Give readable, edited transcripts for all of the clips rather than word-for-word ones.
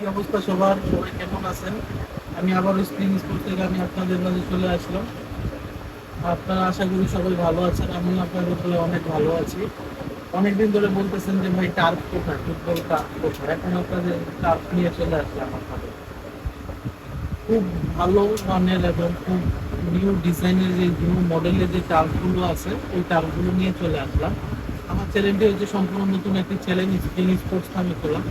কি অবস্থা সবার? সবাই কেমন আছেন? আমি আবার স্প্রিং স্পোর্টস থেকে আমি আপনাদের মাঝে চলে আসলাম। আপনারা আশা করি সবাই ভালো আছেন, আমিও আপনাদের বলে অনেক ভালো আছি। অনেকদিন ধরে বলতেছেন যে ভাই টার্ফ কোথায়, ফুটবল টার্ফ কোথায়, এখন আপনাদের টার্ফ নিয়ে চলে আসলাম আপনাদের। খুব ভালো মানের এবং খুব নিউ ডিজাইনের যে নিউ মডেলের যে টার্ফগুলো আছে ওই টার্ফগুলো নিয়ে চলে আসলাম। আমার চ্যানেলটি হচ্ছে সম্পূর্ণ নতুন একটি চ্যানেল, স্প্রিং স্পোর্টস নামে খোলা।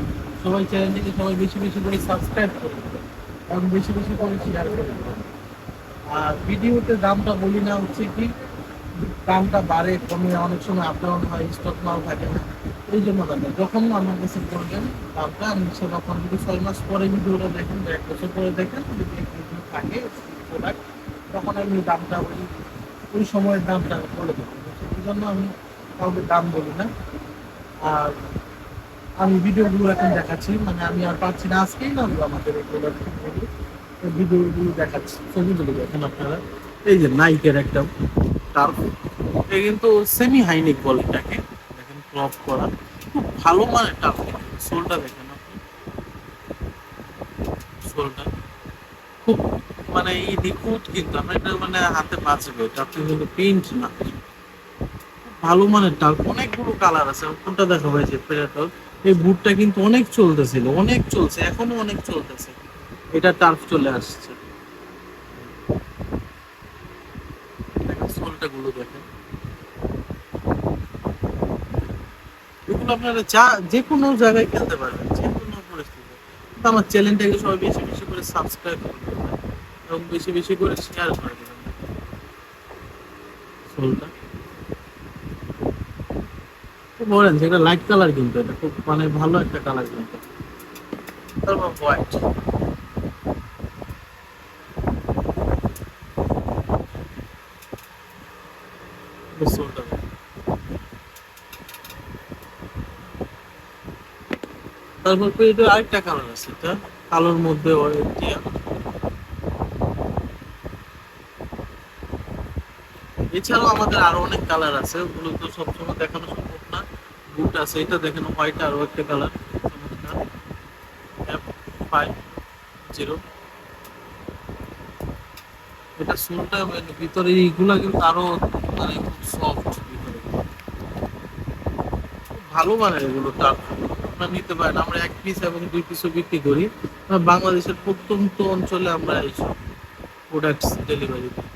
সবাই চ্যানেলটিকে সবাই বেশি বেশি করে সাবস্ক্রাইব করে দেবেন এবং বেশি বেশি করে শেয়ার করে দেবেন। আর ভিডিওতে দামটা বলি না, হচ্ছে কি দামটা বাড়ে কমে, অনেক সময় আপ ডাউন হয়, স্টক মাল থাকে না। এই জন্য দাদা যখন আমার কাছে করবেন দামটা, আমি সেটা আপনার যদি 6 মাস পরে ভিডিওটা দেখেন বা 1 বছর পরে দেখেন, যদি ভিডিও থাকে প্রোডাক্ট, তখন আমি দামটা ওই সময়ের দামটা বলে দেবো। এই জন্য আমি কাউকে দাম বলি না। আর আমি ভিডিওগুলো এখন দেখাচ্ছি, মানে আমি আর পাচ্ছি না, আজকেই না আমাদের এই প্রোডাক্ট ভিডিওগুলো দেখাচ্ছি, ছবিগুলো দেখেন আপনারা। এই যে নাইকের একটা টার্ফ, এটা কিন্তু সেমি হাইনেক বলে এটাকে, দেখেন ক্রপ করা, খুব ভালো মানের টার্ফ। সোলটা দেখেন আপনি, সোলটা খুব মানে এই নিখুঁত, কিন্তু আপনার এটা মানে হাতে বাঁচবে, টার্ফ কিন্তু প্রিন্ট না। ভালো মানের টার্ফ, অনেকগুলো কালার আছে, কোনটা দেখাবো? এই যে প্রেডেটর, এই বুটটা কিন্তু অনেক চলতেছিল, অনেক চলছে, এখনো অনেক চলতেছে। এটা টার্ফ চলে আসছে, দেখেন সোলটা গুলো দেখেন। এগুলো আপনারা যে কোনো জায়গায় খেলতে পারবেন, যে কোনো পরিস্থিতি। কিন্তু আমার চ্যানেলটাকে সবাই বেশি বেশি করে সাবস্ক্রাইব করে দেবেন এবং বেশি বেশি করে শেয়ার করে দেবেন। সোলটা খুব বলেন যে এটা লাইট কালার, কিন্তু এটা খুব মানে ভালো একটা কালার কিন্তু। তারপর হোয়াইট সোলটা, তারপর এটা আরেকটা কালার আছে, এটা কালোর মধ্যে টিয়া। এছাড়াও আমাদের আরো অনেক কালার আছে, ওগুলো তো সবসময় দেখানো সম্ভব না। বুট আছে, এটা দেখেন হোয়াইট, আরো একটা কালার চমৎকার, F50। এটা সোলটা মানে ভিতরে এইগুলা কিন্তু আরো মানে খুব সফট ভিতরে, খুব ভালো মানের এগুলো টার্ফ। আপনারা নিতে পারেন, আমরা 1 পিস এবং 2 পিসও বিক্রি করি। বাংলাদেশের প্রত্যন্ত অঞ্চলে আমরা এইসব প্রোডাক্টস ডেলিভারি দিই।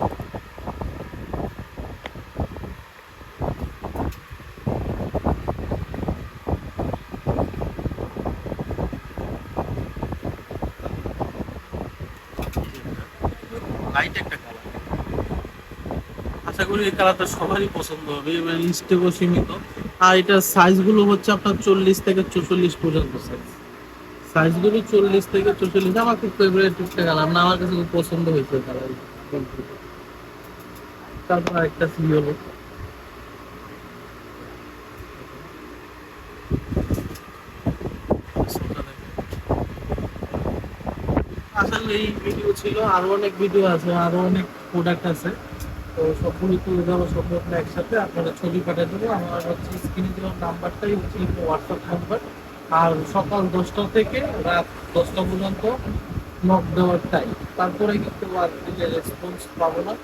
লাইট একটা কালার, আশা করি এই কালারটা সবারই পছন্দ হবে, এবং স্টেপও সীমিত। আর এটার সাইজগুলো হচ্ছে আপনার 40 থেকে 44 পর্যন্ত সাইজ। সাইজগুলো 40 থেকে 44, আমার খুব ফেভারিট একটা কালার, না আমার কাছে খুব পছন্দ হয়েছে কালার। তারপর একটা সি হলো, আসলে এই ভিডিও ছিল, আরো অনেক ভিডিও আছে, আরো অনেক প্রোডাক্ট আছে। তো সবগুলো তুলে ধরা সম্ভব না একসাথে, আপনারা ছবি পাঠিয়ে দেবো। আমার হচ্ছে স্ক্রিনে দেওয়ার নাম্বারটাই হচ্ছে হোয়াটসঅ্যাপ নাম্বার। আর সকাল 10টা থেকে রাত 10টা পর্যন্ত নক দেওয়ার টাইম, তারপরে কিন্তু আর রেসপন্স পাবো না।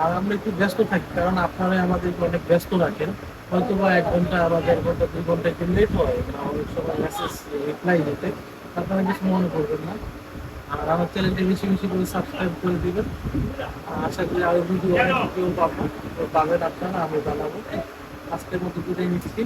আর আমরা একটু ব্যস্ত থাকি, কারণ আপনারাই আমাদেরকে অনেক ব্যস্ত রাখেন। হয়তো বা 1 ঘন্টা বা 1.5 ঘন্টা 2 ঘন্টা একটু লেট হয় না অনেক সময় মেসেজ রিপ্লাই দিতে, আপনারা কিছু মনে করবেন না। আর আমার চ্যানেলটি বেশি বেশি করে সাবস্ক্রাইব করে দিবেন। আশা করি আরো ভিডিও অনেক ভিডিও পাবেন আপনারা, আমি জানাবো। আজকের মতো বিদায় নিচ্ছি।